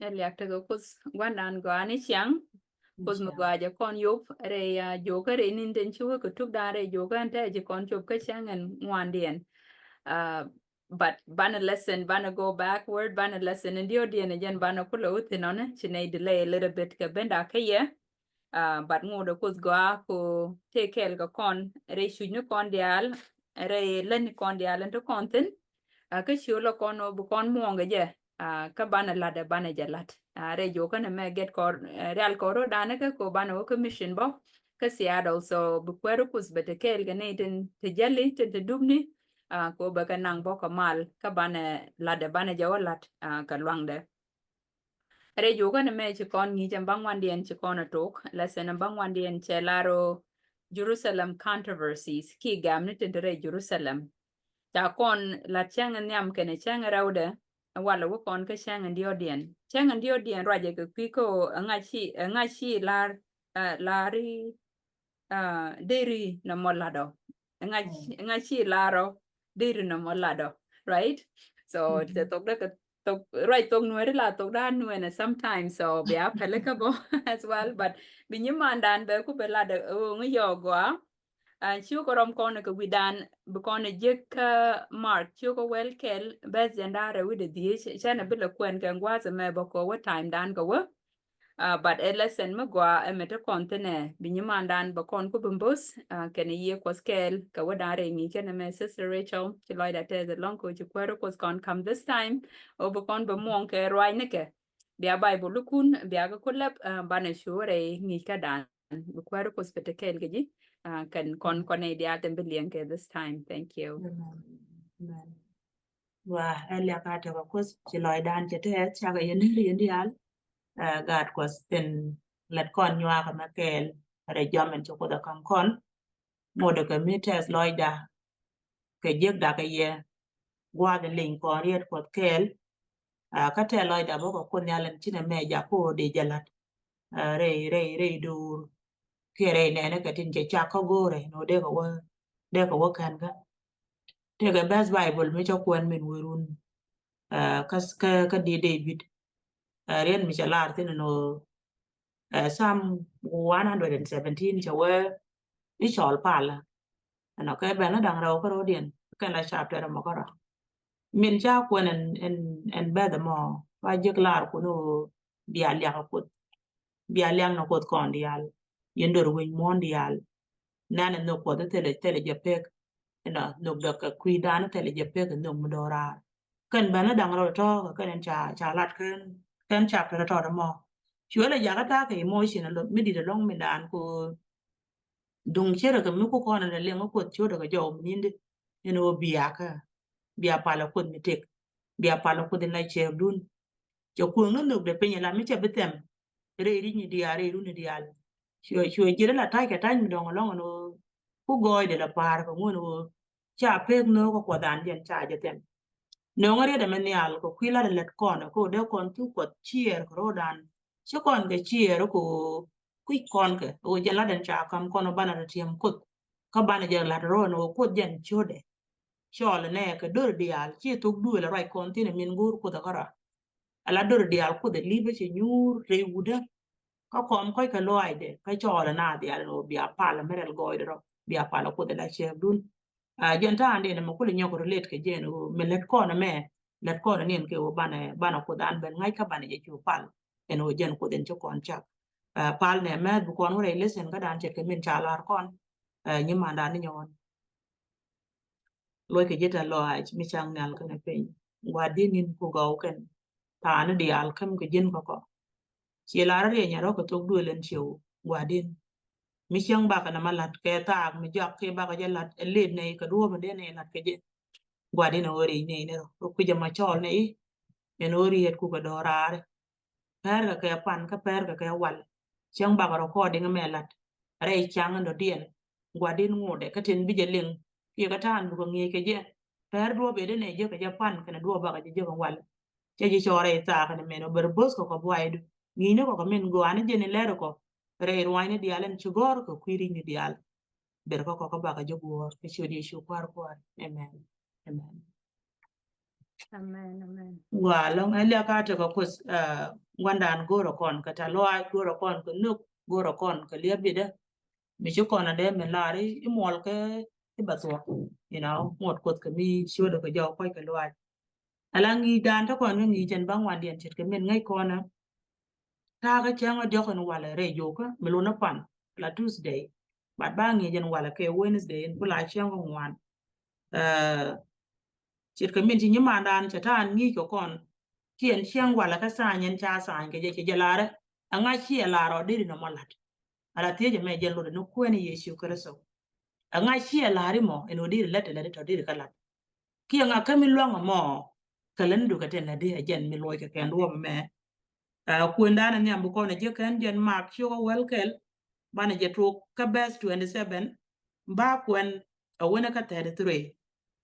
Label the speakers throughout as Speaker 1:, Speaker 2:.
Speaker 1: Eliak tego kus gwandan go ani chiang kus
Speaker 2: Inshallah.
Speaker 1: mugwaja kon yup re joka re nin den chuwa kutuk da re joka ante je kon chup ka chiang and mwandien. But bana lesson bana go backward bana lesson and dio dien again bana kulo utinone chine delay a little bit ka benda ka ye. But ngodo kus go ko take care ga kon re shunyu kon dial re len kon dial into kontin. Ka chulo kon bu kon mwonga je. Ka bana lada bana jalat re jo kana me get kor real koro dana ka ko bana wo commission bo ka siada also bu kwero kus bete kel ga neten te jali te dubni ko ba ka nang bo kamal ka bana lada bana jawalat ka lwangde re jo kana me chi kon ngi jam bangwan dien chi kon atok la sen bangwan dien che laro Jerusalem controversies ki gamne te re Jerusalem ta kon la chang nyam kene chang raude wala wo kon ka chang ndio dien raje ke piko ngachi lar lari deri na molado ngachi laro deri na molado, right? So te tok da tok right tok nuere la tok da nuene sometimes so be applicable as well, but binyimandan be ku be la de ngiyo go chiu ko rom kono ko widan bu kono jek mark chiu ko wel kel bez yandare with the chana bila kwen kan gwaza me bako what time dan go but a lesson ma gwa emete kontene binyiman dan ba kon ko bumbus ken ye ko skel ka wadare ngi ken me sister Rachel chi loy that the long ko chi kwero ko kon come this time o bu kon ba mon ke roi ne ke bia bible lukun bia ga kulap bana shure ngi ka dan bu kwero ko spete kel geji kan kon dia tembilian ke this time. Thank you.
Speaker 2: Amen. Wah, elia ka te ko kus ci loy dan ci te cha ga yen ri al gad ko sten let kon nywa ka makel re jamen ci ko da kan kon modo ka mites loy da ke jek da ka ye gwa de lin ko riet ko kel ka te loy da bo ko kun yalen ci ne me ja ko de jalat re du kere ne ne ka tin ce cha ko gore no de ko kan ga te ga bas bible mi cho kwen min werun ka di David rian mi chalar tin no Psalm 117 chawe ishol pala no ka bana dang raw ko rodien ka la chapter mo ko min cha kwen en be the mo wa je klar ko no bia lia ko bia lia no ko kon dial yendor win mondial nana no ko de tele japek no do ka kuidana tele japek no mdora kan bana dang raw to kan cha lat kan chapter to mo chwele jaga ta ke emotion lo midi de long mi dan ko dung chere ka mi ko kono le lengo ko chodo ka jo minde eno biya pala ko mi tek biya pala ko de na che dun jo ko no de penya la mi che betem re ri ni dia re ru ni dia chwe jere la ta ka ta mi dong long no ku goy de la par ko ngono cha pek no ko dan jen cha je tem no ngare de men yal ko kwila de let kono ko de kon tu ko chier ko dan che kon ke chier ko kui kon ke o jela den cha kam kono bana de tiem kut ka bana je la ro no ko jen chode chole ne ke dur dial chi tu du la rai kon tin min gur ko da kara ala dur dial ko de libe che nyur re wuda ka kom ko ka loy de ka chole na dial no bia pala merel goy de ro bia pala ko de la che dun jenta ande ne mo ko le nyoko let ke jen o me let ko na me let ko na nen ke o bana ko dan ben ngai ka bana je chu pal en o jen ko den cho kon chak pal ne me bu kon re lesen ka dan che ke min cha lar kon nyi ma dan ni nyon loy ke jeta lo ha mi chang nal ka na pe wa dinin ko ga o ken ta na di al kam ke jen ko chi lar re nya ro ko tok du len chiu wa din mi chang ba ka na malat ke ta mi jak ke ba ka jalat le ne ka du ma de ne lat ke je guardi no ori ne ro ku jama chol ne I en ori et ku ga dorare per ga ka pan ka per ga ka wal chang ba ro ko de me lat re chang ndo dien guardi ngode ka tin bi je ling ki ka tan bu ngi ke je per do be de ne je ka japan kana do ba ga je ga wal je je chore ta ka ne me no ber bos ko boydu ni ne ko men go an je ne le ko re rwine dialen chugor ko kwiri ni dial ber ko ba ga je go ke chodi shu kwar kwar amen amen
Speaker 1: Amen. Amen.
Speaker 2: Wa long elia ka te ko kus wandan goro kon ka ta loa goro kon ko nuk goro kon ka lia bi de mi chu kon ade me lari I mol ke I batwa mot kot ka mi sho de ko jaw ko ka loa ala ngi dan ta kon ngi jen bang wan dien chit ke men ngai kona ta ga chang a jokon wala re jo ka me lo na pan la Tuesday bat ba ngi jen wala ke Wednesday en bula chang ko wan chit ka min ti nyima dan cha tan ngi ko kon kien chiang wala ka sa nyen cha sa ke je jalare anga chi la ro diri no malat ala tie je me jelo no ko ni Yesu Kristo anga chi la ri mo eno diri lete le to diri kala ki anga ka mi lo mo kalen du ka ten na di ajen mi loy ka ken do me ku ndana nyam ko ne je kan jen mak cho welkel bana je to ka best 27 ba kwen a wona ka 33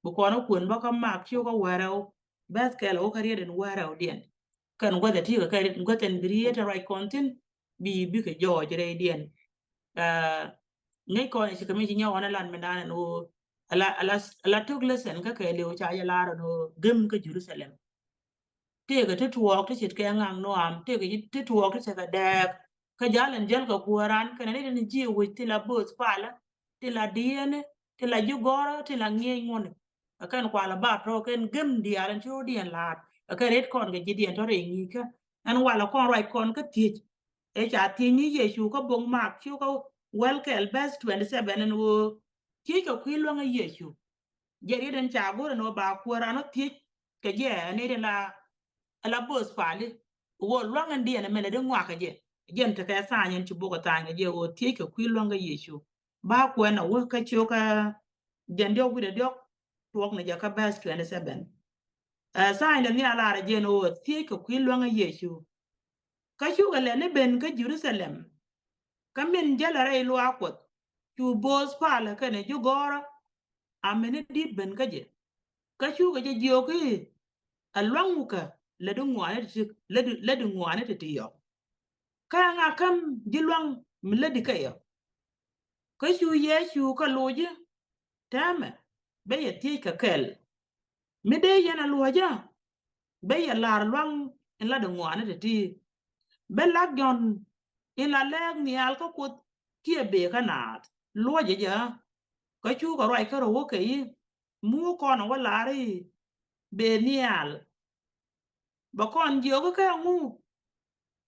Speaker 2: bu ko no kun ba ka mak cho ko wero best kel o ka rieden wero dien kan gwada ti ka ngoten create right content bi ka jo jere dien ngai ko ne ka mi nya wana lan mendana no ala tuk lesen ka ke le cha ya la no gem ka Jerusalem te ga te tuok te chit ke ngang no am te ga te tuok te ga dek ka jalan jal ka kuaran ka ne ni ji wi ti la bus pala ti la diene ti la ju gora ti la ngie ngon kan kwa la ba to ken gem di aran chu dien la ka ret kon ga ji dien to re ngi ka an wala kon right kon ka ti e cha ti ni ye chu ka bong mak chu ka well kel best 27 and wo ti ka kwi lo nga ye chu je ri den cha go no ba kuaran no ti ka je ne de la bus pali wo longa ndiene mele de ngwa ka je jen te ka sa nyen ci bogo ta nge wo tie ke kwi longa yesu ba ko na wo ka cho ka den dio gude dio tuok ne ja ka bas 27 sa ina ni ala ra je no wo tie ke kwi longa yesu ka chu ga le ne ben ka Jerusalem ka min jala re lo akot tu bos pala ka ne ju gora amene di ben ka je ka chu ga je jio ki alwanguka le du ngwane ti le du ngwane ti yo ka nga kam jilwang mle di kayo ka chu ye chu ka loje tama be ye ti ka kel mi de yana loja be ya lar lwang en la du ngwane ti be la gon in la leg ni al ka kut ki be ka nat loje ja ka chu ka roi ka ro ke yi mu ko na wala ri be nial ba kon jio ka ngu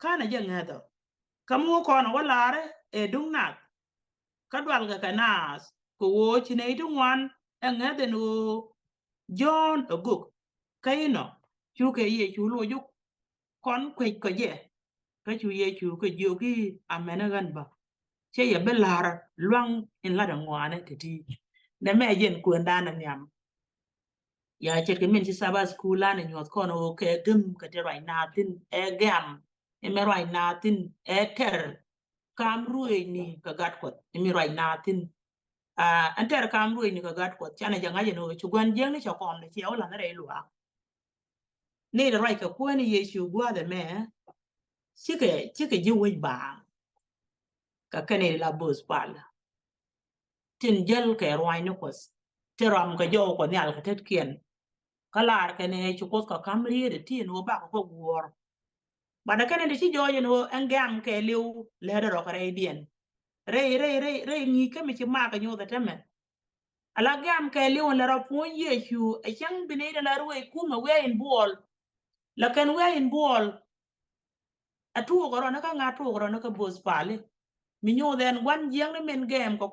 Speaker 2: kana je ngado kamu ko na walare e dungnak kadwal ga kanas ko wo chine idungwan ngade no John oguk kaino chu ke ye chu lo juk kon kwe ko je ka chu ye chu ko jogi amena gan ba che ye belar luang in la dangwane titi na me jen ko ndana nyam ya che ke min ci saba skula ne nyot kono ke gem ka te rai natin e gam e me rai natin e ter kam ruwe ni ka gat kot mi rai natin anter kam ruwe ni ka gat kot chana janga je no chu gwan jeng ni chakom ne che ola na re lwa ni rai ka ko ni yesu gwa de me chike ji wi ba ka kane la bos pala tin jel ke roi no kos te ram ka jo ko nyal ka tet kien kalar kene chu kot ka kam ri de ti no ba ko gwor bada kene de chi joje no engam ke liu le de ro kare dien re ni ke mi chi ma ka nyu da teme ala gam ke liu le ro pu yesu e chang bine de la ruwe ku ma we in bol la ken we in bol atu ko ro na ka ngatu ko ro na ka bos pale mi nyu den wan jeng ne men gem ko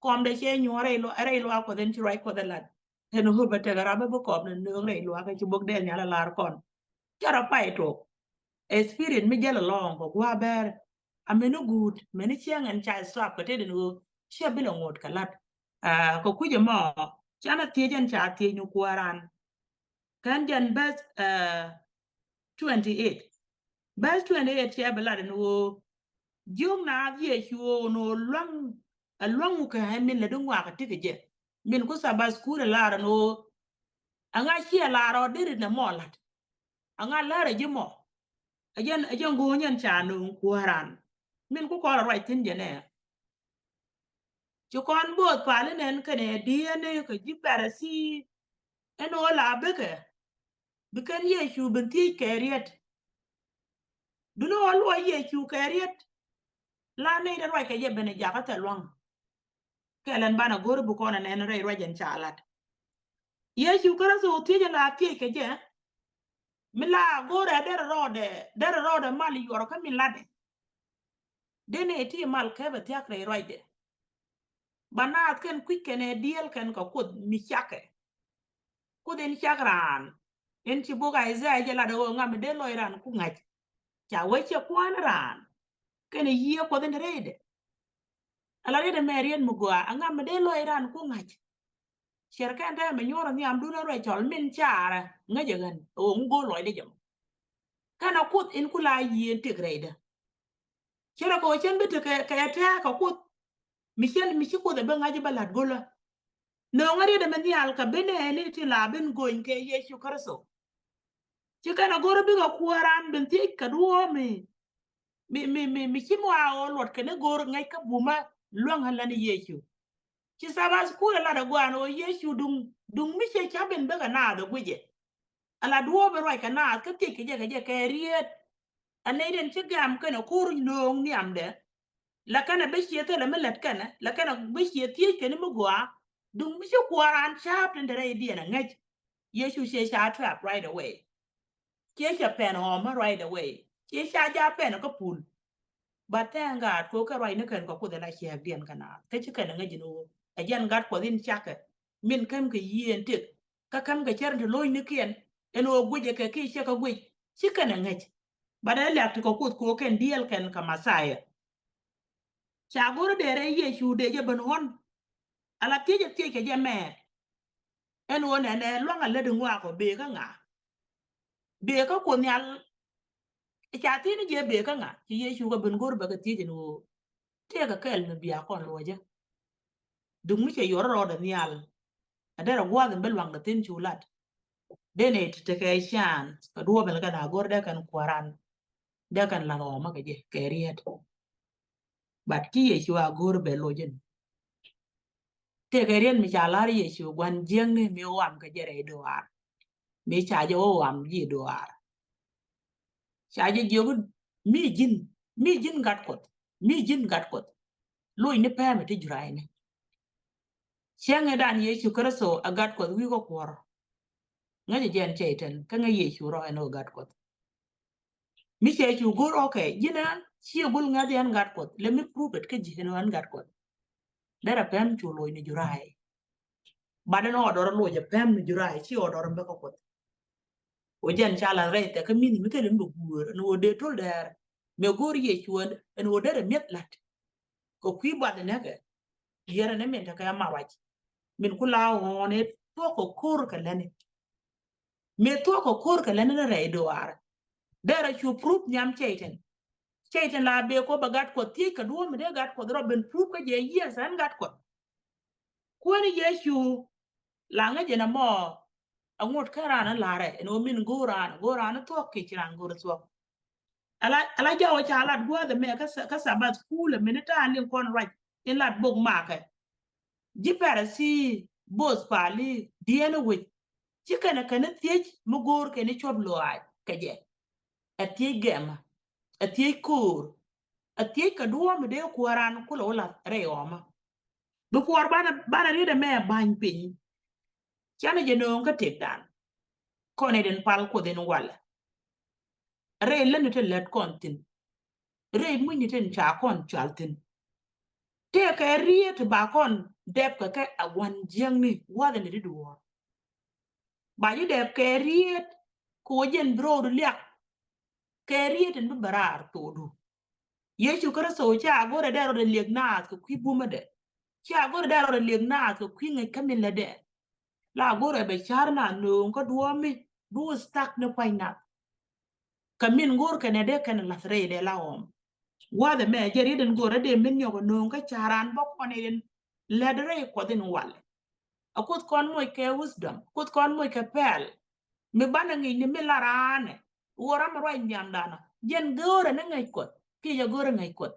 Speaker 2: kom de che nyu re lo ko den chi rai ko de la en ho ba te gara ba ko ne no re lo ka chi bok den ya la kon chara pai to experience mi jela long ko gwa ber amenu good meni chiang en chai swap ko te no chia bilo ngot kalat ko kuje mo chana tie jen cha tie nyu kwaran kan jen best 28 best 28 chia bela no jung na ye chuo no long ka min le dungwa ka tike min ko sabas kure la no anga chia la ro dir na molat anga la re jimo ajen go nyen cha no kwaran min ko ko right tin jene ci kon bot pale nen kene diene ko jibarasi eno la beke bikan Yesu ben ti keriet duno alwa Yesu keriet la ne da roi ka ye bene jaka ta long kelen bana gor bu kona ne roi rojen chalat Yesu kara so ti la ti ke je mila gore der rode mal yoro ka milade dene ti mal ke be tiak re roide banat ken kwikene diel ken ka kud mi chake kuden chakran en ci boga Isaiah jela do ngam de loiran ku ngaj cha weche kwan ran kene yie ko den rede ala rede merien mugwa ngam de loiran ku ngaj sherkan da me nyoro ni am duna ro chol min chara ngaje gan o ngo loy de jam kana kut in kula yie tigrede chera ko chen bete ke ta ka kut mi ko de ngaje balat gola no ngari de men yal ka bene ni ti la ben goin ke Yesu Kristo ci kana goro bi ga kuaran ben ti ka duo mi ci mo a lot kene goro ngai ka buma luang hala ni Yesu ci sabas ku la da gwano Yesu dung mi ce chaben be ga na da guje ala duo be roi kana ka ti ke je ke riet ane den ci gam kana kur no ni amde la kana be ci te la melet kana la kana be ci ti ke ni mo gwa dung mi ci kuaran chap ndere di na ngai Yesu ce cha trap right away Chia pen home right away. Chia ja pen ko pul. But thank God ko ka right ne kan ko de la chia dien kana. Ke chi kan nga jinu. A jan God ko din chake. Min kam ke yien tik. Ka kam ke cher de loy ne kien. En o guje ke ki che ka guj. Chi kan nga. But I left ko kut ko ken diel kan ka Masaya. Cha goro de re Yesu de je ban hon. Ala tie ke je me. En o ne lo nga le de ngwa ko be ka nga. Be ka ko nyal cha ti ni je be ka nga ti Yesu ka ben gor ba ka ti no te ka kel no bia kon loje dung mi che yor ro da nyal adara gwa den belwang da tin chulat dene te ke shan ka duo bel ka na gor da kan kwaran da kan la no ma ke je ke riet bat ki Yesu a gor be loje te ke rien mi cha lar Yesu gwan jeng ne mi wam ka je re do ar mi cha je o wam ji do ar cha je jogu mi jin gat kot loy ne pa me te jurai ne Chiang dan Yesu Kristo agat ko wi ko kwor ngaje jen cheiten ka nga Yesu ro eno gat ko mi Yesu gor okay jinan chi gul ngade an gat ko le mi prove it ke jino an gat ko dara pem chu loy ni jurai baden odoro lo je pem ni jurai chi odoro mbe ko o jen chala re te ka min mi kele mbu gur no de tol der me gor Yesu en o dere met lat ko kwi bad ne ke yere ne men ta ka ma wach min kula wone to ko kor ka lene me to ko kor ka lene re do ar dara chu proof nyam cheiten la be ko bagat ko ti ka do me de gat ko ro ben proof ka je yes an gat ko ni Yesu la nga je na mo angot karana la re no min goran to ke kiran gor so ala jawo cha lat go de me ka sabat kule minita lin kon right in lat bog ma ka ji pere si bos pali diene wi ci kana tiej mu gor ke ni chob lo ay ke je atiej gema atiej kur atiej ka duo me de kuaran ku lo la re oma bu kuar bana ri de me ban pin chane je no ka tek dan ko ne den pal ko den wala re le ne te let kontin re mu ni ten cha kon chaltin te ka riet ba kon dep ka awan jeng ni wa de ni duo ba yi dep ke riet ko jen bro liak ke riet en barar to du Yesu Kristo cha agora dero de lignat ko kwi buma de cha agora dero de lignat ko kwi ngai kamila de la agora be charna no ko duomi du stak ne paina kamin gor kene de kene la sre de la om wa de me jeri den gora de min yo no ka charan bok one den ledre ko den wal akut kon moy ke wisdom akut kon moy ke pel me bana ngi ni me larane wora ma roy nyam dana jen gora ne ngai ko ki ya gora ngai ko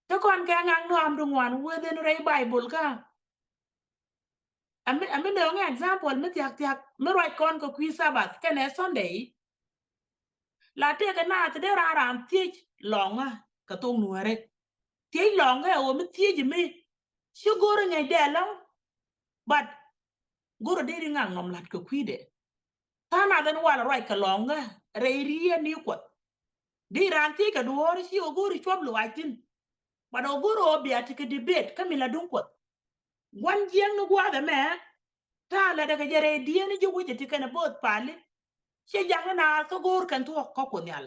Speaker 2: to kon ka ngang no am rungwan within ray bible ka ami no nga example me tiak me right kon ko kwi sabat kene Sunday la te ka na te de ram ti longa ka tong nuare ti longa o mi ti mi shugoro ngai de long but goro de ngang nom lat ko kwi de tana den wala right ka longa reirie ni ko di ran ti ka duor shi o goro chwab lo atin but o goro bi ati ka debate kamila dun ko wan jeng no gwa da me ta la daga jare die ni ju wuje ti kana bot pali che jang na so gor kan to ko ko nyal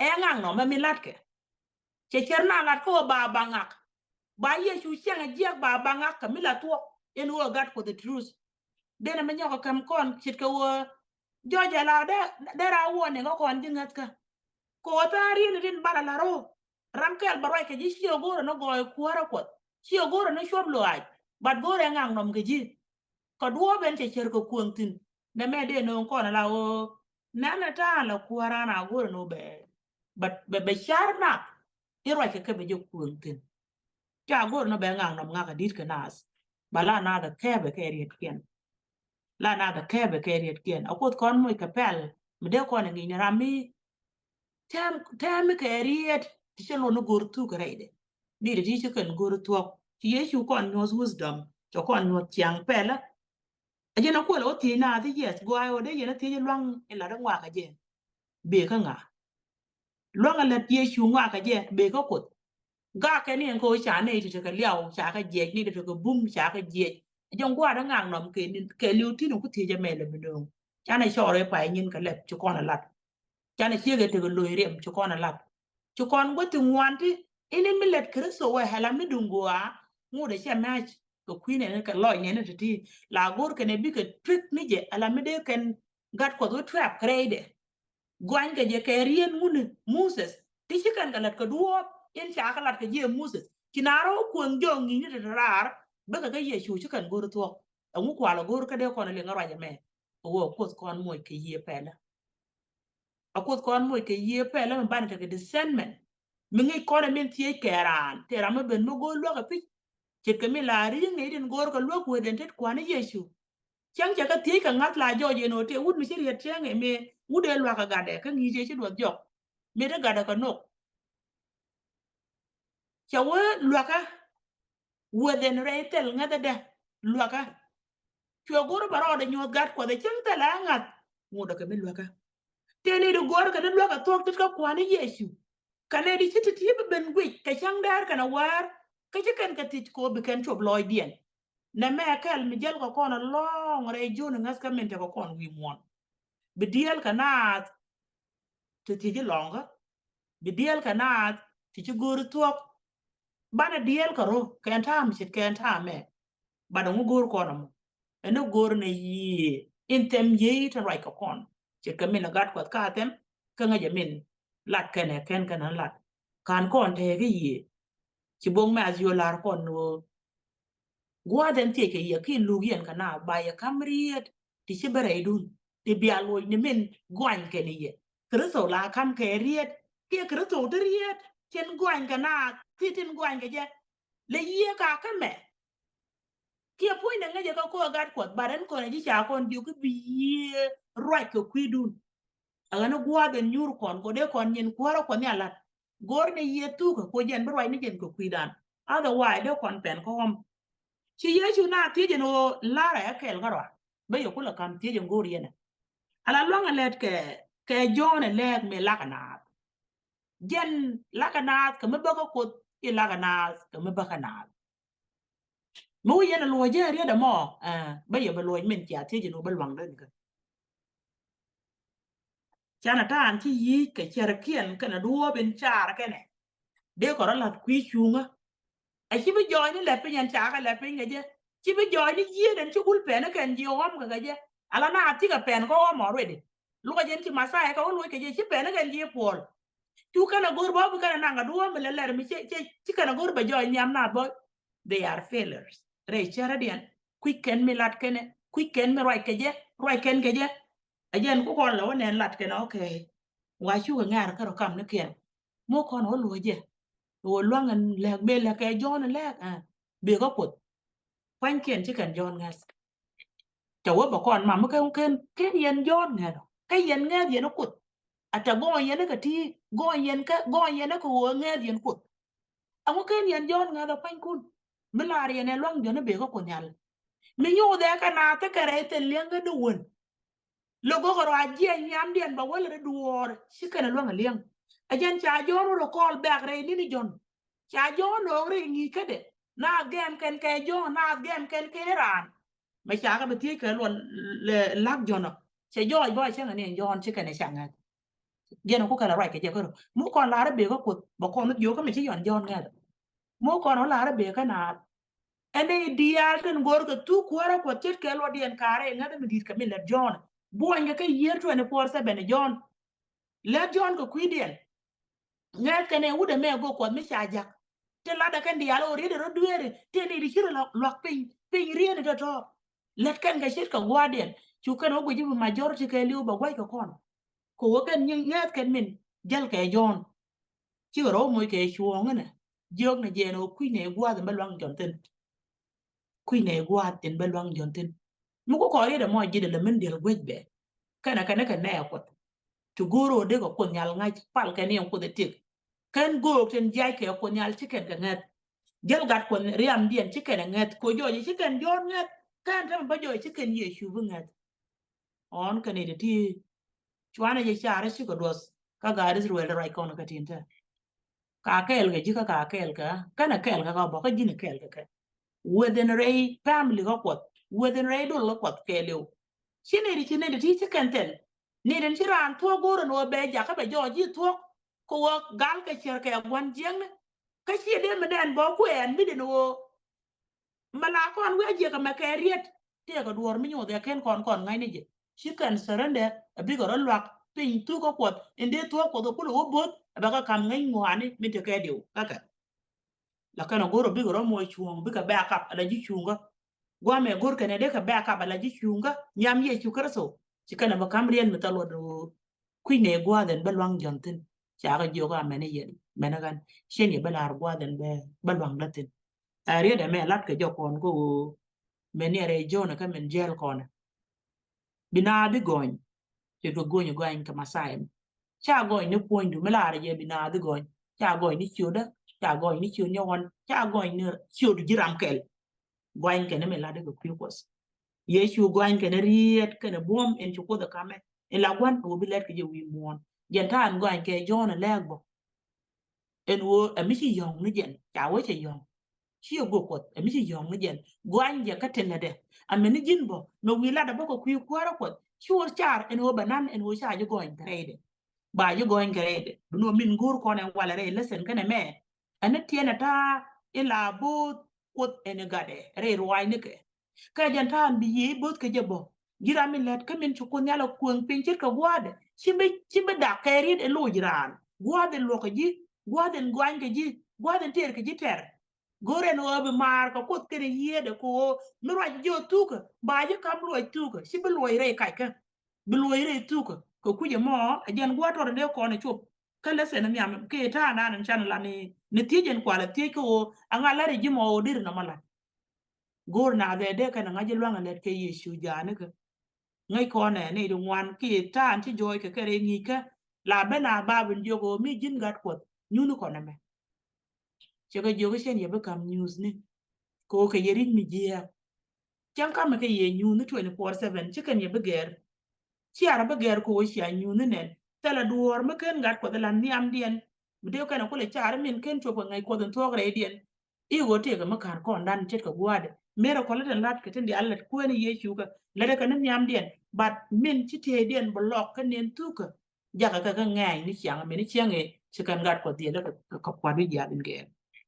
Speaker 2: e ngang no ma mi lat ke che cherna lat ko ba bangak ba ye shu chen je ba bangak ka mi la to en wo gat for the truth dena me nyoko kam kon chit ka wo joja la de ra wo ne ko kon dingat ka ko ta ri ni din bala la ro ramkel baroy ke ji shi gor no go kuara ko shi gor no shob lo ai bat gor ngang nom ke ji ko duo ben che cher ko kuontin na me de no ko na la o na ta la kuara na go no be but be char na iro ke be jo kuontin ja go no be ngang no nga ka dit ka nas bala na da ke be ke riet ken la na da ke be ke riet ken akot kon mo ka pel me de ko na ngi na mi tem ke riet ti che lo no gor tu ka reide ni de ti che ken gor tu ti yesu kon knows wisdom to kon no tiang pela ajena ko lo ti na ti yes go ayo de yena ti long en la ngwa ka je be ka nga long la ti shu ngwa ka je be ka ko ga ka ni ko cha ne ti ka liao cha ka je ni de ka bum cha ka je jong gwa da ngang nom ke liu ti no ku ti je me le me do cha na sho re pa yin ka le chu ko na lat cha na chi ge te lo rem chu ko na lat chu kon go ti ngwan ti ini mi let kristo wa hala mi dungwa mu de cha match ko queen ne ka lo ne ti la gor ke ne bi ke trick ni je ala mi de ken gat ko do trap krede gwan ke je ke rien mun Moses ti chi kan galat ko duo en cha ka lat ke je Moses kinaro ko njo ngi ni rar ba ka ye shu chi kan gor to ngu kwa la gor ka de ko ne ngara ja me wo ko kon mo ke ye pela akot kon mo ke ye pela me ban ke discernment mi ngi ko ne men tie keran te ram ben mo go lo ka pi che ke mi la ri ngi den gor ko lo ko den tet kwa ne Yesu chang cha ka tie ka ngat la jo je no te wud mi chi riet chang e me wude lo ka gade ka ngi je chi do jok me de gade ka no cha we lo ka wuden re tel ngada de lo ka chwo gor baro de nyot gat ko de chang ta la ngat mu da ka mi lo ka te ne do gor ka de lo ka tok tit ka kwa ne Yesu ka ne di chi ti ben gwi ka chang dar ka na war ka chi kan ka tit ko be kan chob loy dien na me kel mi jel ko kono long re jun ngas ka mente ko kon wi mon bi diel ka na ti ti longa bi diel ka na ti ci gor tuok bana diel ka ro ken tam chit ken tam me bana ngu gor kono mo eno gor ne yi intem yi ta right ko kon chit ka min gat ko ka tem ka nga jamin lat ken kana lat kan kon te gi yi ci bong ma yo lar kon no gwa den te ke ye kin lu yen kana ba ya kamriet ti ci bare dun ti bialo ni min gwan ke ni ye kristo la kam ke riet ke kristo de riet ken gwan kana ti tin gwan ke je le ye ka ka me ke po ne ngaje ka ko gat ko baran ko ne ji cha kon ju ku bi right ko kwidun ala no gwa den nyur kon ko de kon yin ko ko ni ala gor ne ye tu ko jen bro ni jen ko kwidan otherwise de kon pen ko chi Yesu na ti jeno lara ya kel garwa be yo kula kam ti jen gori yana ala longa let ke John let me lakana jen lakana ka me bako ko i lakana ka me bakana mo yana lo je ri da mo be yo be lo men ti ti jeno be lwang den ka chana ta an ti yi ke chere kien kana duo ben chara kene de ko la kwi chunga a chi be jo ni le pe yan cha ka le pe ngeje chi be jo ni ye den chi kul pe na ken ji om ka je ala na ti ka pen ko mo already lu ka jen ti masai ka lu ke je chi pe na ken ji pol tu kana gor ba bu kana na ga duo me le mi chi kana gor ba jo nyam na bo they are failures re chara dian quick ken mi lat kene quick ken mi roi ken ke je ajen ko kon lo ne lat ken okay wa chu ga ngar ka ro kam ne ken mo kon o lu je wo luangan le be le ke John le be ko put kwan ken chi kan John ngas chawo ba kon ma ken yen jon ne ka yen nge yen kut ata go yen ka ti go yen ka wo nge yen kut ango ken yen jon nga da pan kun milari yen long jon be ko nyal mi nyu de ka na ta kare te lenga de won logo ko aje nyam den ba wala duor shikana long leng ajen cha jon ro kol back re ni jon cha jon no re ngi kede na gem ken ke jon na gem ken ke ran mà chả có bị tiếc cái luôn lắc giòn nó sẽ giỏi boy chứ này giòn chứ cái này chẳng hạn giờ nó có cái là right cái giờ cơ mỗi con lá đó bể có cột bỏ con nó vô cái mình chỉ giòn giòn nghe mỗi con nó lá đó bể cái nào anh ấy đi ăn cái ngồi cái tu qua ra quật chết cái luôn đi ăn cá đấy ngay đó mình đi cái mình là giòn bố anh cái year 24/7 giòn là giòn cái quý điện ngay cái này udah mẹ go quật mới xài giặc thế là đã cái đi ăn rồi đó đưa rồi thế này đi chưa là lock pin pin riêng rồi đó let kan ga shit ka waden chu kan o guji majority ka liu ba gwai ka kon ko kan ngat kan min jal ka jon chi ro moy ke chuong na jog na je no kui ne gwa da balwang jonten kui ne gwa ten balwang jonten mu ko ri da mo ji da min del gwej be kana ka ne ko tu goro de ko nyal ngai pal ka ne ko de tik kan go ten jai ke ko nyal chi kan ga ngat jal gat ko riam dien chi kan ngat ko jo chi kan jon ngat kan ta ba jo chi kan ye shu bu ngat on kan ne ti chwana je chare chi ko dos ka ga ris ruel rai kon ka tinta ka kel ga ji ka kel ka kana kel ka ba ka ji ne kel ka within ray family ko pot within ray do lo pot kelio chine di ti kan tel ni den chiran to goro no be ja ka be jo ji to ko gal ka cher ka wan jeng ka chi de me den bo ku en mi de no mala kon we je ka ma ka riet te ka duor mi nyo de ken kon ngai ne je chi kan serende abi go lwak pin tu ko kwat inde to ko do ko bot ba ka kam ngai ngwani mi te ka diu kaka la kana goro bi goro mo chuong bi ka ba kap ala ji chunga gwa me gor kene de ka ba kap ala ji chunga nyam ye chu karaso chi kana ba kam rien mi talo do kui ne gwa den balwang jontin cha ga jo ga mene yen mena gan shen ye balar gwa den be balwang latin ari de me lat ke jo kon ko meni re jona ka men gel kona bina bi goñ che go goñ goñ ka masai cha goñ ne point du mela re bina bi goñ cha goñ ni chuda cha goñ ni chu nyon cha goñ ne chu du jiram kel goñ ke ne mela de ko kwos ye chu goñ ke ne riet ke ne bom en chu ko da kame en la gwan o bi let ke je wi mon jen tan goñ ke jona legbo en wo amisi yong ni jen cha wo che yong chi go ko amisi yong ni jen goñ je ka tele de ameni jinbo no wi la da ko kwi kwara ko chur char en wo banan en wo cha je goñ grade ba je goñ grade no min gur ko ne wala re lesen kana me ana tiena ta ila bu kot en gade re ruai ne ke ka jan tan bi yi bot ke je bo gira min let ka min chu ko nyala kuang pin chit ka gwade chimbe da keri e lo jiran gwade lo ka ji gwade goñ ke ji gwade ter ke ji ter gore no be mar ka kot kene yede ko mi raj jo tuka ba je kam lo tuka si be lo re kai ka be lo re tuka ko kuje mo ajen gwato de ko ne chup kala se na miam ke ta na nan chan la ni tijen kwala tie ko anga la re ji mo dir na mala gor na de kana ngaje lwanga let ke yeshu jane ka ngai ko ne ne du wan ki ta an ti joy ke kere ngi ka la be na ba bin jogo mi jin gat ko nyunu ko na me chega jogo shen ye be kam news ni ko ke yerin mi jia chang kam ke ye nyunu 24/7 chicken ye be ger chi ara be ger ko shi nyunu ne tala duor me ken gat ko la niam dien mi de kana ko le char min ken chopo ngai ko den to gre dien i go te ga makar ko ndan chet ka gwade mero ko le lat ke tendi Allah ko ne ye shuga le de kana niam dien bat min chi te dien blok ka nen tuka jaga ka ngai ni chiang me ni chiang e chikan gat ko dien ka kwadu ya din ge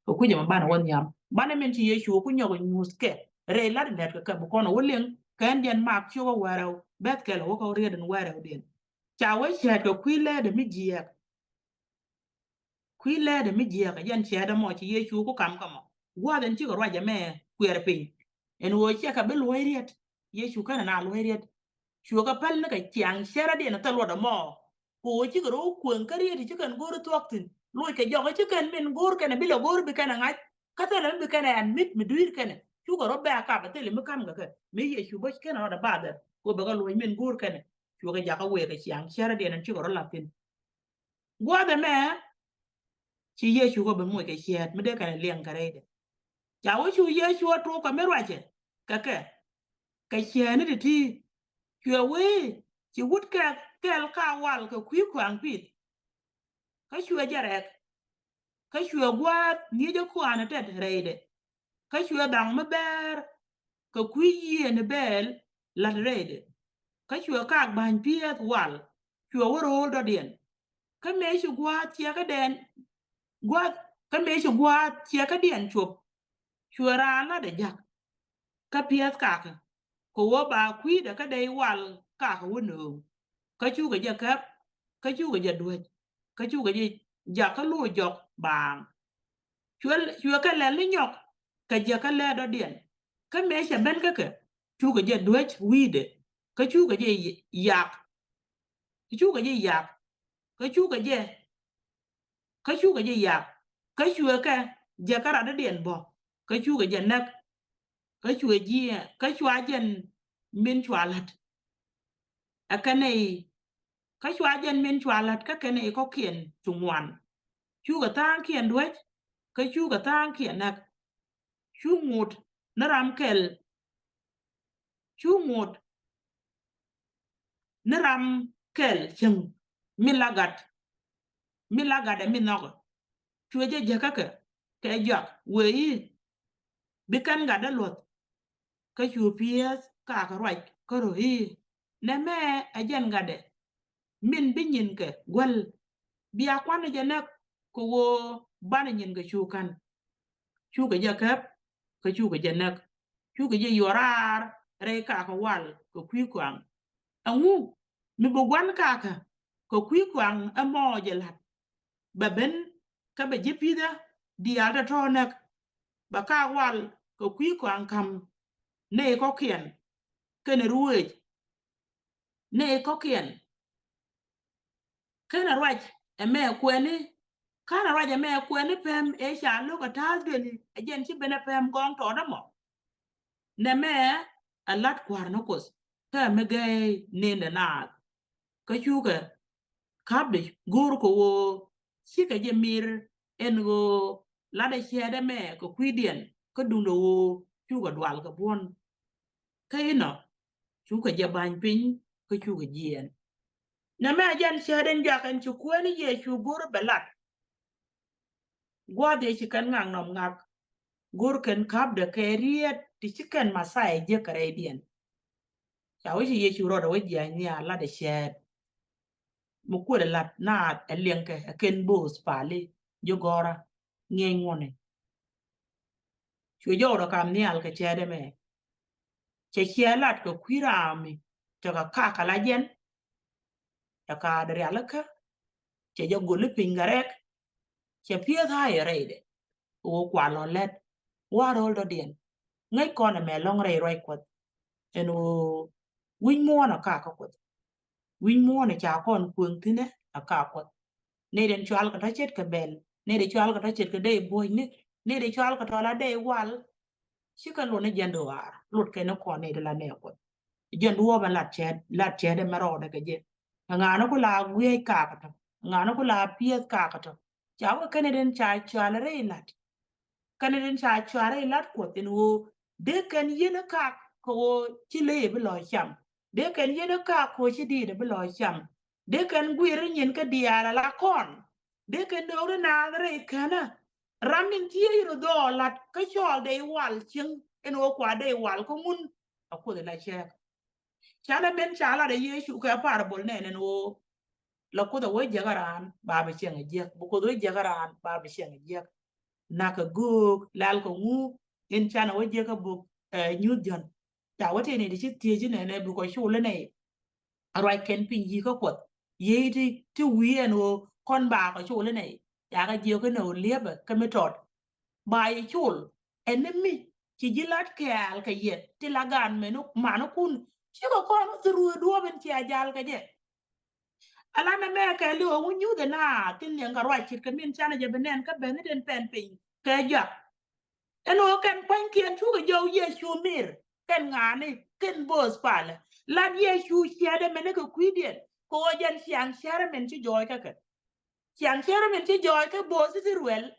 Speaker 2: ko ku jama bana won yam bana men ci yesu ku nyogo muske re lat net ka bu kono wolen kan den mak ci wo waraw bet kel wo ko reden waraw den cha we cha ko kwile de mi jiya ka jan cha da mo ci yesu ku kam kamo gwa den ci ko raja me kwer pin en wo ci ka bel weriet yesu kana na weriet chu ka pal na ka chiang shera de na talo da mo ko ci ko ro kwen kariye ci kan goro twaktin loy ke jogo ci kan min gor kana bilo gor bi kana ngai kata lam bi kana an mit mi duir kana chu ko ro ba ka ba te le me kam ga ke me ye chu bo ke na da ba da ko ba ga lo men gur ke ne chu ga ja ka we ga chiang shara de nan chu ko ro la tin gwa da me chi ye chu ko ba mo ke chiat me de ka liang ka re de ja wo chu ye chu to ka me ra che ka ke ka chian ni ti chu we chi wut ka kel ka wal ka kwi kwang pit ka chu ja re ka chu gwa ni je ko ana te re de ka chu dang me ber ka kwi ye ne bel la re de ka chu ka ban piet wal chu wo ro do dien ka me chu gwa chia ka den gwa ka me chu gwa chia ka dien chup chu ra la de jak ka piet ka ka ko wo ba kwi de ka dei wal ka ka wo no ka chu ga ja ka chu ga ja duet ka chu ga ja ka lu jok bang chu ka le li nyok ka ja ka le do dien ka me cha ben ka chu ga ja duet wi de ka chu ga ja yak chu ga ja yak ka chu ga ja yak ka chu ka ja ka ra do dien bo ka chu ga ja nak ka chu ji ka chu jen min chwa lat akanai ka chwa jen min chwa lat ka kanai ko kien chungwan chu ga tang kien duet ka chu ga tang kien nak chu ngut na ram kel chu ngut na ram kel chung mi lagat mi nog chu je je ka ke jak we bi kan ga da lot ka chu pies ka ka roi ko ro na me a jen ga de min bi nyin ke gwal bi akwan je nak ko wo ban nyin ga chu kan chu ga ja ka chu ga ja nak chu ga je yorar re ka ka wal ko kwi kwang angu mi bo gwan ka ko kwi kwang amo je lat ba ben ka ba je pida di alta to nak ba ka wal ko kwi kwang kam ne ko kien kene ruwe ne ko kien kene raj eme kweni kana raj eme kweni pem e sha lo ka ta deni ajen ci bene pem gong to da mo ne me alat kwar no kos ta me gay ne na ka chuga kabe gur ko wo ci ka je mir en go la da chede me ko kwidien ko dundo wo chuga dwal ka bon kayino chuga je ban pin ko chuga jien na me jan chede njaken chu kweni ye chu gur belat gwa de ci kan ngang nom ngak gur ken kap de keriet ti chicken masai je karedien chawo ji ye chu ro do je ni ala de shed mo ko de lat na elien ke ken bos pali jogora nge ngone chu jo do kam ni al ke chede me che chelat ko kwirami to ka kala jen to ka de ala ka che jo golu pingarek che pie tha yere o kwa lo let wa ro do dien ngai kon me long re roi ko eno win mo na ka ko win mo na cha kon kun tine aka ko ne den chwal ka ta chet ka bel ne de chwal ka ta chet ka de boy ne de chwal ka ta la de wal shi ka lo ne jendo war lut ke no ko ne de la ne ko jendo wa ba lat chet de maro de ke je nga no ko la gwe ka ka ta nga no ko la pies ka ka ta cha wa ke ne den cha chwal re lat kan den cha chwal re lat ko tin wo de ken yene ka ko chi le bi lo cham de ken yene ka ko chi di de bi lo cham de ken gwir nyin ka diara la kon de ken do na re kana ramin ti ro do lat ka chol de wal chin en o kwa de wal ko mun ko de la che chana ben chala de yesu ka par bol ne ne o la ko da wo jagaran ba be chen je bu ko do jagaran ba be chen je naka guk lal ko ngu in chana wo je ka bu nyu jon ta wote ne di tie ji ne bu ko shule ne arwai ken pin yi ko kot ye ti wi en o kon ba ko shule ne ya ga je ko no leba ka metod ba yi chul enemi ci jilat ke al ka ye ti lagan menu manu kun ci ko ko zuru do ben ci ajal ka je ala na me ka li o nyu de na tin ne ngarwa ci ka min chana je benen ka ben den pen pin ka ja eno kan pan kien chu ga yo Yesu mir kan ngani ken bos pala la Yesu chiade mene ko kwidien ko jan siang share men chi joy ka ka siang share men chi joy ka bos ti ruel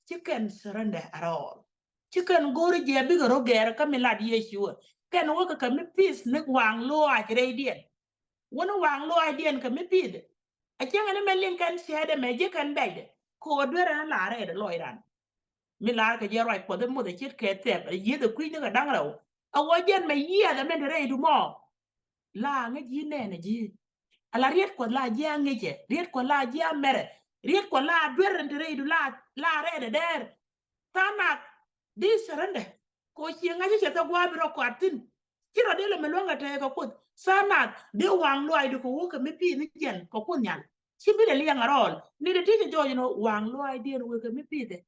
Speaker 2: chicken surrender at all chicken gori je bi go ger ka milad Yesu ken wo ka mi peace ne wang lo a jre dien wono wang lo a dien ka mi pide a chenga ne melin kan shade me je kan bede ko dwera la re de loiran mi lar ka je roi ko de mo de chit ke te ye de kuin ga dang raw a wo jen me ye da men re du mo la nga ji ne ne ji ala riet ko la je nga je riet ko la je mere riet ko la dwer re du la re de der tana di serende ko chi nga je ta gwa bi ro ko atin kiro de le me lo nga te ko kut sana de wang lo ai du ko wo ka me pi ni jen ko kun nyan chi bi de liang arol ni de ti jo you know wang lo ai de wo ka me pi de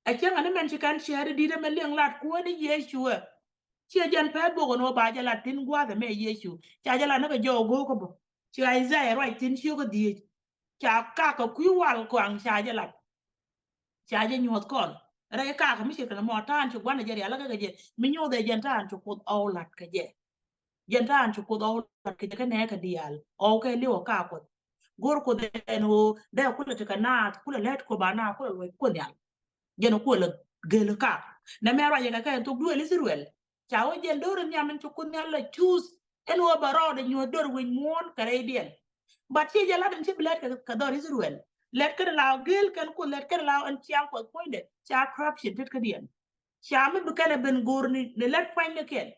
Speaker 2: a chenga ne men chikan share di de me liang lat ko ni Yesu chi jan pa bo no ba ja latin gwa de me Yesu cha ja la na ko jo go ko bo chi Isaiah right tin shi ko di cha ka ko ku wal kwang cha ja la cha ja nyot kon re ka ka mi shi kana mo tan chu gwan ja ya la ka je mi nyu de jan tan chu ko au lat ka je jan tan chu ko au lat ka ne ka dial o ke li o ka ko gor ko de no de ko le ka na ko le let ko ba na ko le ko ya jeno ko le gele ka na me ra ye ka to du le sirwel cha o jen do ren yamen to kun yalla choose en wo baro de nyo dor wen mon kare dien but che jala den che blet ka dor sirwel let ka la gel kan ko let ka la an chiang ko poinde cha corruption tet ka dien cha me bu kana ben gorni ne let pain ne ken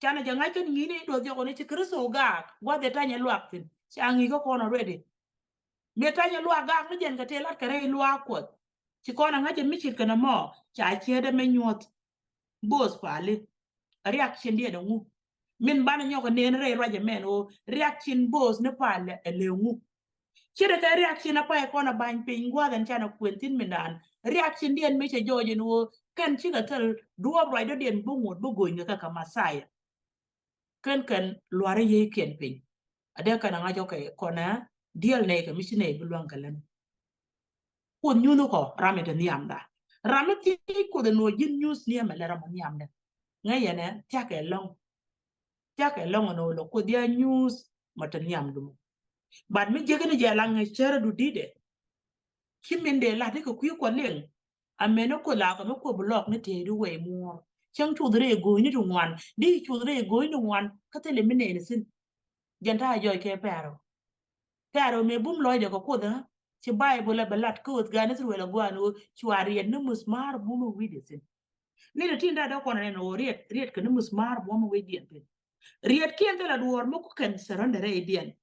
Speaker 2: cha na janga ken ni ne do je ko ne che kristo ga wa de tanya luaktin cha ngi ko kono ready me tanya luak ga ne jen ka te lat kare luak ko ci kona ngaje michit kana mo cha chede me nyot bos pali reaction dia da ngu min bana nyoko nen re roje men o reaction bos ne pale ele ngu chede ka reaction apa e kona ban pe ngwa dan chana kwentin minan reaction dia me che joje no kan chi ga tel duo roi do den bungo bugo nga ka masaya kan luare ye ken pe ade kana ngajo ke kona dial ne ka michine bulwan kalan ko nyuno ko ramete niamda ramete ko de no jin news ni amela ramani amda ngayene take long no lo ko dia news mata niamdu bad mi jegene jala nga chere du dide kimende la de ko ko len ameno ko la ko ko blog ne te du we mo chang chu dre go ni du wan di chu dre go ni wan ka tele mine ne sin janta joy ke pero me bum loy de ko da ci bible la balat ko gane sur wala gwano chuari ne musmar bum wide sin ni de tinda da ko ne no riet ke ne musmar bum wide din riet kien de la duor mo ko ken saranda re dien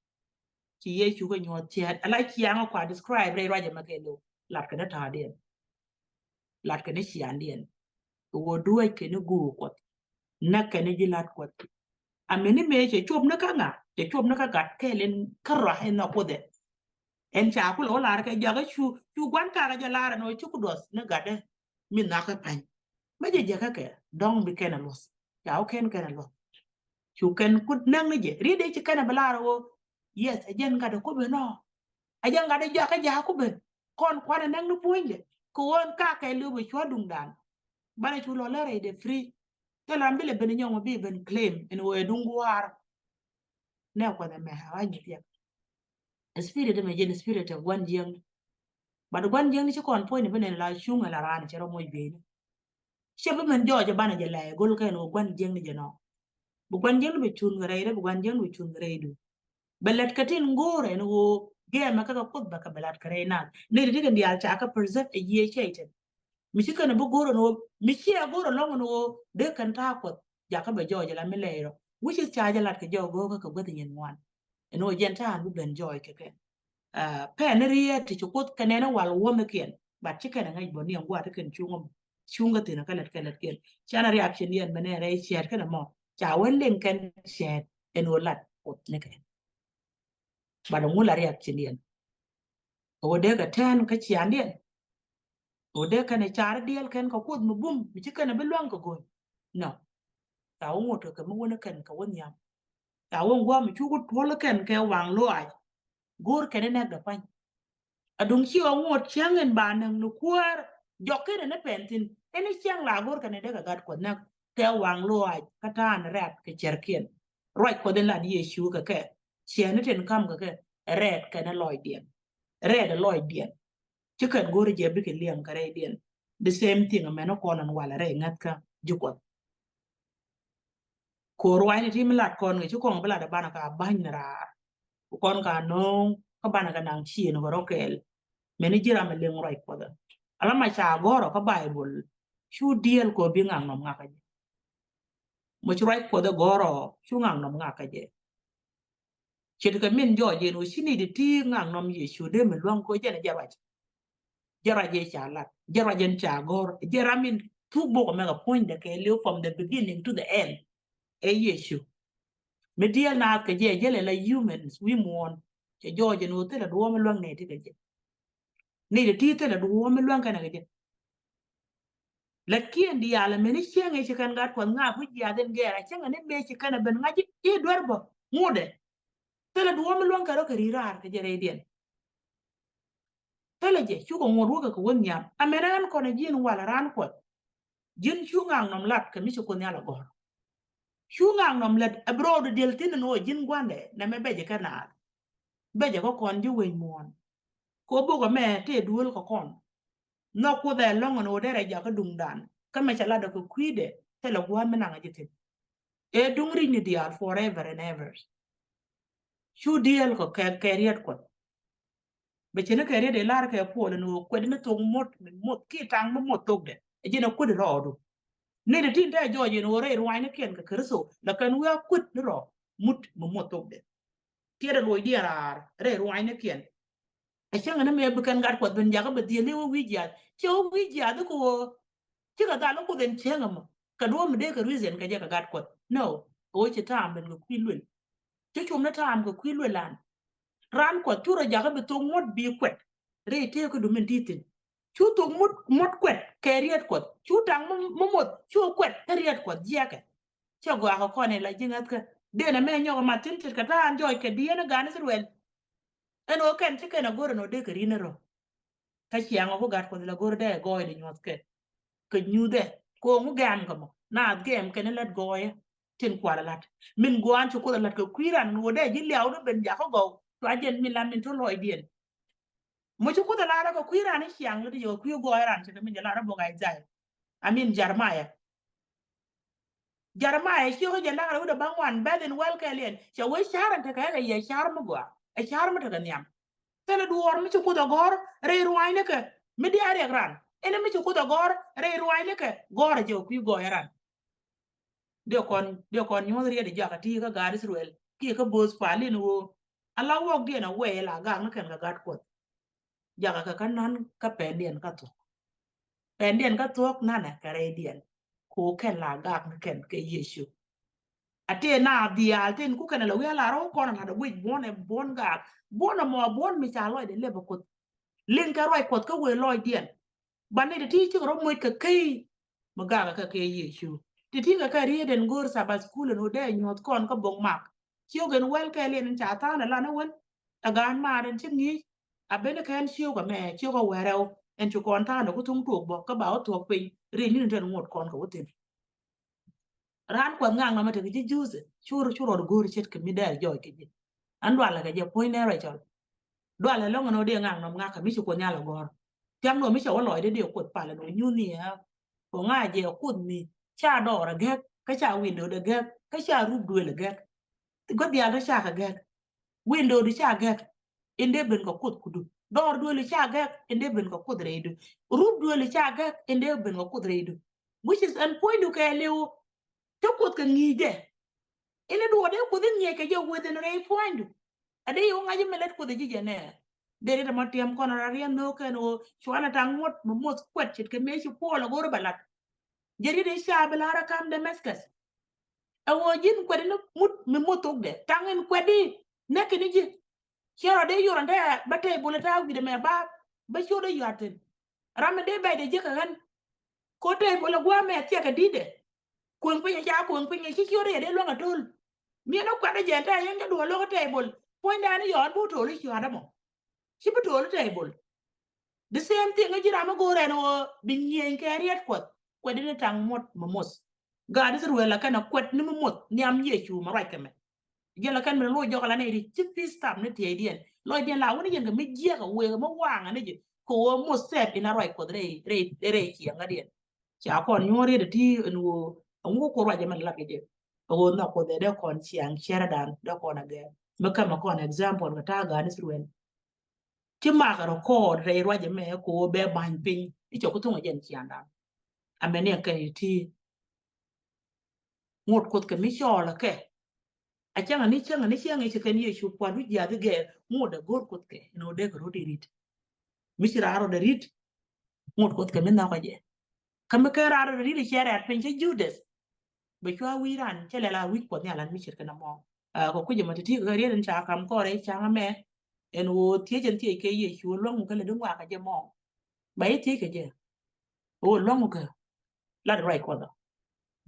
Speaker 2: ci ye chu ko nyot ci ala ci yang ko describe re raje makelo lat ke ne ta dien lat ke ne ci andien wo duwe ke ne gu ko na ke ne jilat ko amene me ce chob na ka nga ce chob na ka gat ke len karra he na ko de en cha ku lo la ka ja ga chu gwan ka ga la no chu ku dos na ga de min na ka pan ma je ja ka ke dong bi ken los ya o ken los chu ken ku nang ni je ri de chi kana bala ro yes ajen ga de ko be no ajen ga de ja ka ja ku be kon kwa na nang no puinde ko won ka ka lu bi chwa dung dan bana chu lo la re de free te la mbele ben nyong bi ben claim en wo dungu war ne ko da me ha ni ya spirit de me je spirit of one young but gwan jeng ni ci kon point benen la chunga la ran ci ro moy be ni chebe men jojo bana je lay gol kay no gwan jeng ni je no bu gwan jeng be chun ngare re bu gwan jeng be chun ngare du belet katin ngore no ge ma ka ko ba ka belat kare na ne de diga ndial cha ka preserve a ye chaiten mi ci kana bu goro no mi ci a goro no no de kan ta ko ja ka be jojo la mi lero which is cha ja lat ka jo go ka go tin wan no jenta bu ben joy ke penria ti chukut kanena wal womeken bat chikana ngai boni ngwa ta ken chunga tina kalat ken chana reaction yen bane re share kana mo cha wenden kan share en wolat ot ne ken bada mula reaction yen o de ga tan ka chian yen o de kana char diel ken ka kud mu bum mi chikana belwang ko go no ta wo to ka mu wona ken ka wonya ta wo ngwa mi chugut pol ken ke wang lo ai gor ken ne ga pan adung chi o ngot changen ba nang no kwar joke ne pentin ene chiang la gor kan de gat ko na ke wang lo ai kata an rat ke cherkien right ko den la di Yeshu ke chene ten kam ke red ke na loy dien red loy dien chicken gor je bi ke liam kare dien the same thing ameno ko nan wala re ngat ka jukot ko rwai ti milat kon ngi chukong bla da bana ka bany ra kon ka no ka bana ka nang chi no rokel meni jira me leng right ko da ala ma cha goro ka bible chu deal ko bi ngang nom ngaka je mo chu right ko da goro chu ngang nom ngaka je chit ka min jo je no shini de ti ngang nom ye chu de me luang ko je na jara je cha lat jara jen cha gor jara min tu bo ko me ga point de ke live from the beginning to the end e yeshu me deal na ka je jele la humans we mon che jo je no te la do me luang ne ti ke je ni de ti te la do me luang ka na ke je lakini ndi ala meni chenge che kan gat ko nga bu ya den gera chenga ne me che kana ben ngaji e dorbo mude tele du womi lon karo ka rirar ka jere dien tele je chu ko ngoru ka ko won nyam ameran ko na jin wala ran ko jin chu ngang nom lat ka mi ko nyala go chu ngang nom lat abroad del tin no jin gwande na me beje kana beje ko kon ju we mon ko bu ko me te duol ko kon no ku da long no dere ja ka dung dan ka me chala da ko kwide tele gwa me na ngaji tin e dungri ni dial forever and ever chu dial ko ke riat ko be chene ke riat de lar ke po le no ko de to mot ki tang mo tok de e jina ko de rodu ne de tin da jo je no re ruai ne ken ka kerso la kan wa kut ne ro mut mo tok de ke de loy dia rar re ruai ne ken a changa ne me be kan gar ko ben ja ga be de le wi ja che wi ja de ko che ga da lo ko den chenga mo ka do me de ka reason ka je ka gar ko no o che tam ben ko kwilwen che chum na tam ko kwilwen lan ran ko tura ja ga be to ngot bi kwet re te ko do men titin chu to mot kwet ke riet ko chu tang mo mot chu kwet riet ko je ka che go ha ko ne la jingat ka de na me nyo ma tin tir ka tan joy ke die na gan sirwel en o ken ti ke na goro no de ke ri ne ro ka chi ang ko gat ko la goro de go de nyot ke nyu de ko mu gam ko mo na gem ke ne let go ye tin kwa la lat min gwan chu ko la lat ko kwiran no de ji liaw do ben ja ko go to ajen min la min to loy dien mo chu ko la ra ko kwiran ni chiang lo de yo kwi go ran che min ja la ra bo ga zai amin Jeremiah shi ko jalla ga da bangwan baden wel ka len che we sharan ta ka ye shar mu gwa e shar mu ta ga nyam tele duor mi ko da gor re ruai ne ke mi di are gran ene mi ko da gor re ruai ne ke gor je ku go yaran de kon nyo ri de ja ka ti ka ga Israel ki ka bos pali no ala wok de na we la ga na ken ga gat ko ja ka kan nan ka pendien ka to pendien ka to na na ka re dien ko ken la ga na ken ke Yesu ate na dia ten ku kana la wi ala ro ko na da wi bon ga bon mo bon mi cha lo de le ko len ka roi ko ka we lo dien ban ne ti ti ro mo ka kai ma ga ka ke Yesu ti ti ka ri den gor sa ba school no de nyot kon ka bong mak chiu gen wel ka len cha ta na la na won ta gan ma den chi ni a be ne kan chiu ka me chiu ka we reo en chu kon ta no ku tung tu bo ka ba o tu pe ri ni den ngot kon ka wutin ran ko ngang ma te ji juice churo gor chet ke mi da jo ke ji an dwa la ga je point ne ra chol dwa la lo no de ngang no nga ka mi ko nya la gor tiam no mi cho lo de ko pa la no nyu ni ha ko nga je ku mi cha do ra ge ka cha window de ge ka cha ru du le ge go dia da cha ka ge window di cha ge inde ben ko kut kudu dor du le cha ge inde ben ko kudre du ru du le cha ge inde ben ko kudre du which is an point du ka le to kut ka ngi de ina do de ku din ye ke je within ray point ade yo ngaji melet ku de je ne de de ma tiam kono ra rien no ken o chwana tangot mo mos kwet chit ke me chi po la gor balat jeri de sha bela ra kam de meskas e wo jin kwet no mut me motok de tangen kwedi ne ke ni ji chero de yo rande bate bulata wi de me ba cho de yaten ram de bay de je ka gan ko te bula gwa me tia ka dide kun pe ya kun pe chi chi re de lo ngatol mi no kwa de je ta yen de do lo ka te bul point da ni yo bu to ri chi ada mo chi bu to ri te bul the same thing ga jira ma gore no bin yen ke riet ko de tang mot mos ga de ruela kana kwet ni mot ni am yechu ma right kame gela kan me lo jogala ne ri chipi stam ne tie dien lo dien la woni yen ga me je ga we ma wanga ne je ko mo sep ina right ko re ki nga dien cha kon nyori de ti no ngu ko raje man la ke je o no ko de kon chiang sheradan de kon age me kama kon example ga ta ga ne ruel ti ma ga ko re raje me ko be ban pin ti cho ko to jen chiang da amene ke ti ngot ko ke mi shola ke achanga ni changa che kan yesu kwa du ya de ge ngoda gor ko ke no de ko dirit mi sira aro de rit ngot ko ke men na ko je kam ke aro de rit chere at pen che judas be kwa wiran che la wi ko ne ala mi shir kana mo ko kuje mata ti ga ren cha kam ko re cha me en wo tie jen tie ke yesu lo mu ke le dungwa ka je mo ba yi tie ke je o lo mu ke la right ko da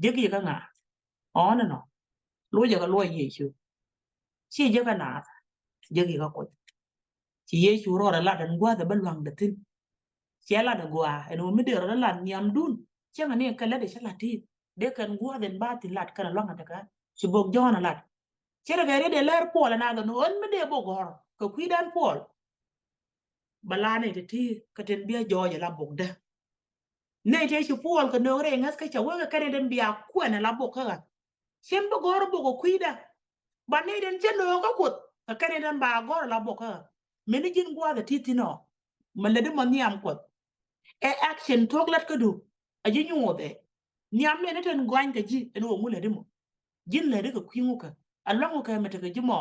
Speaker 2: je ki ka nga on no lo je ga lo yesu chi je ka na je ki ka ko ci yesu ro la dan gwa da balwang da tin ci la da gwa eno mi de ro la nyam dun ci ma ne kala de shala ti de kan gwa den ba ti lat kan longa daga ci bok jona lat ci ra gare de ler pol na ga no on mi de bo gor ko kwi dan pol bala ne de ti ka ten biya joja la bok da ne te ci pol ka no re ngas ka ci wa ka ne den biya ku na la bok ka chem bo gor bo ko kwi da ba ne den ci no ka kut ka ne den ba gor la bok ka meni jin gwa da ti ti no man le de man yam ko e action tok lat kadu aji nyode nyam ne ten gwan ka ji en wo mule dimo jin le de ko kwingu ka alongo ka meta ka jimo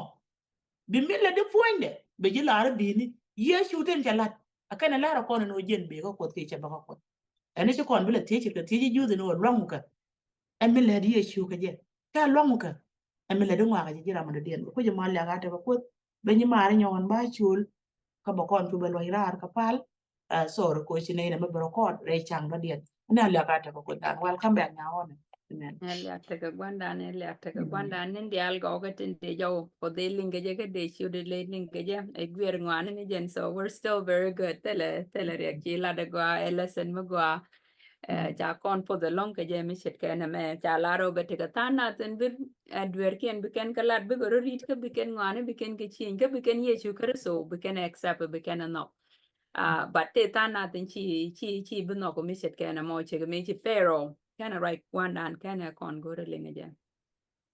Speaker 2: bi mi le de poinde be ji lar bi ni yesu ten jalat akana lara ko no jen be ko ke che ba ko ene ci kon bile te ci ka ti ji jude no longo ka en mi le de yesu ka je ka longo ka en mi le de ngwa ka ji jira ma de den ko je ma le ga te ko be ni mare nyon ba chul ka ba kon tu be lo irar ka pal sor ko ci ne ma bro ko re chang ba dien na la ka ta ko dan welcome back now on amen
Speaker 1: Eliateka gwandan eliateka gwandan nindi algo tinde jaw ko de lingeje ke de shude le lingeje e gwer ngwan ni jen so we're still very good tele re ki la de gwa elesen mo gwa ja kon po de long ke je mi shit ke na me ja la ro bete ka tana ten bir adwer ken bi ken kalat bi go rit ke bi ken ngwan bi ken ke chin ke bi ken yesu kristo bi ken accept bi ken no but te tana ten chi bi no ko mi shit ke na mo che ke mi chi pharaoh kana right one and kana kon go relinga ja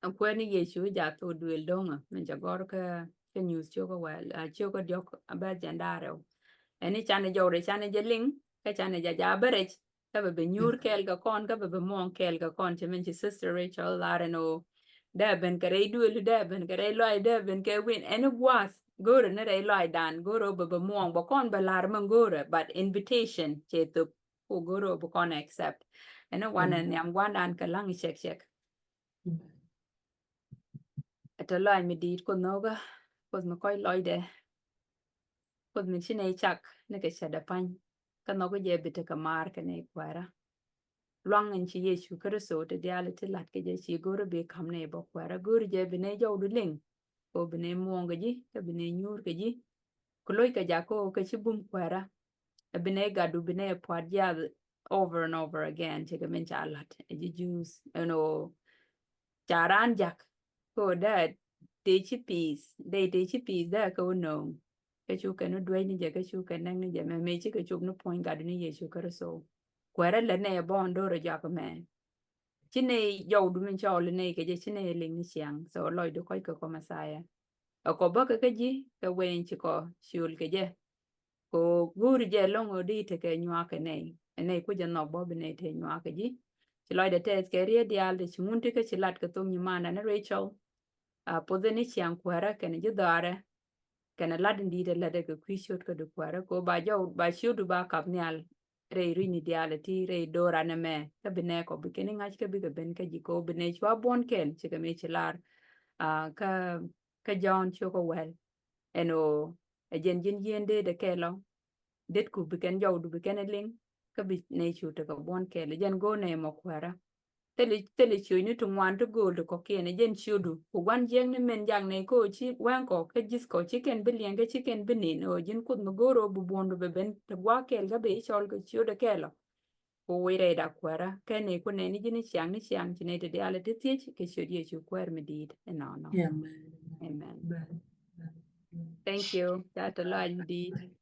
Speaker 1: akwani yesu ja to duel donga men ja gor ka news choko wel choko jok aba jandaro eni chane jore chane jeling ka chane ja berech ka be nyur kel ga kon ka be mon kel ga kon che men sister Rachel lareno da ben kare duel da ben kare loy da ben ke win eni was gore ne re loy dan goro be mon bo kon be lar man gore but invitation che to ko goro bo kon accept ene wan en yam wan an ka lang check ata loy mi dit ko noga ko me koy loy de ko mi chine chak ne ke shada pan ka nogo je bite ka mar ka ne kwara long en chi yesu kristo te diality lat ke je chi goro be kam ne bo kwara goro je bine jaw du ling ko bine monga ji ka bine nyur ke ji ko loy ka ja ko ke chi bum kwara bine gadu bine pod ya over and over again che ka men chalat e ji juice charan jak ko da te chi peace da ko no cái chú cái nó đuôi như vậy cái chú cái năng như vậy mà mấy chứ cái chú nó point cả như vậy chú cái số quả ra lần này bọn đồ rồi giờ cái mẹ chứ này dầu đúng mình cho lần này cái gì chứ này linh sáng so lôi được coi cái con Messiah ở có bác cái gì cái quen chỉ có xul cái gì cô guri giờ long ở đi thì cái nhua cái này cũng giờ nó bỏ bên này thì nhua cái gì chỉ lôi để test cái riêng đi al thì chúng muốn cái chỉ lát cái tôm như mà nó Rachel pozeni chiang kwara cái này chứ đó kana ladin di de lade ko kwishot ko du kwara ko ba jaw ba shodu ba kap nyal re rini diality re dora na me ka bine ko bi keni ngach ka bi ka ben ka jiko bine chwa bon ken chika me chilar ka John choko wel eno jen de kelo det ku bi ken jaw du bi ken ling ka bi ne chuta ka bon ken jen go ne mo kwara tele chu ni tu wan to go to ko ke ne jen chudu ku wan jeng ne men jang ne ko chi wan ko ke jis ko chicken billion ke chicken binin o jin ku no goro bu bondo be ben to wa kel ga be chol ko chu de kelo ku we re da kwara ke ne ku ne ni jin chiang ne te ale te tie ke chu die chu kwer me dit no
Speaker 2: Amen.
Speaker 1: amen
Speaker 2: Amen.
Speaker 1: thank you that the line di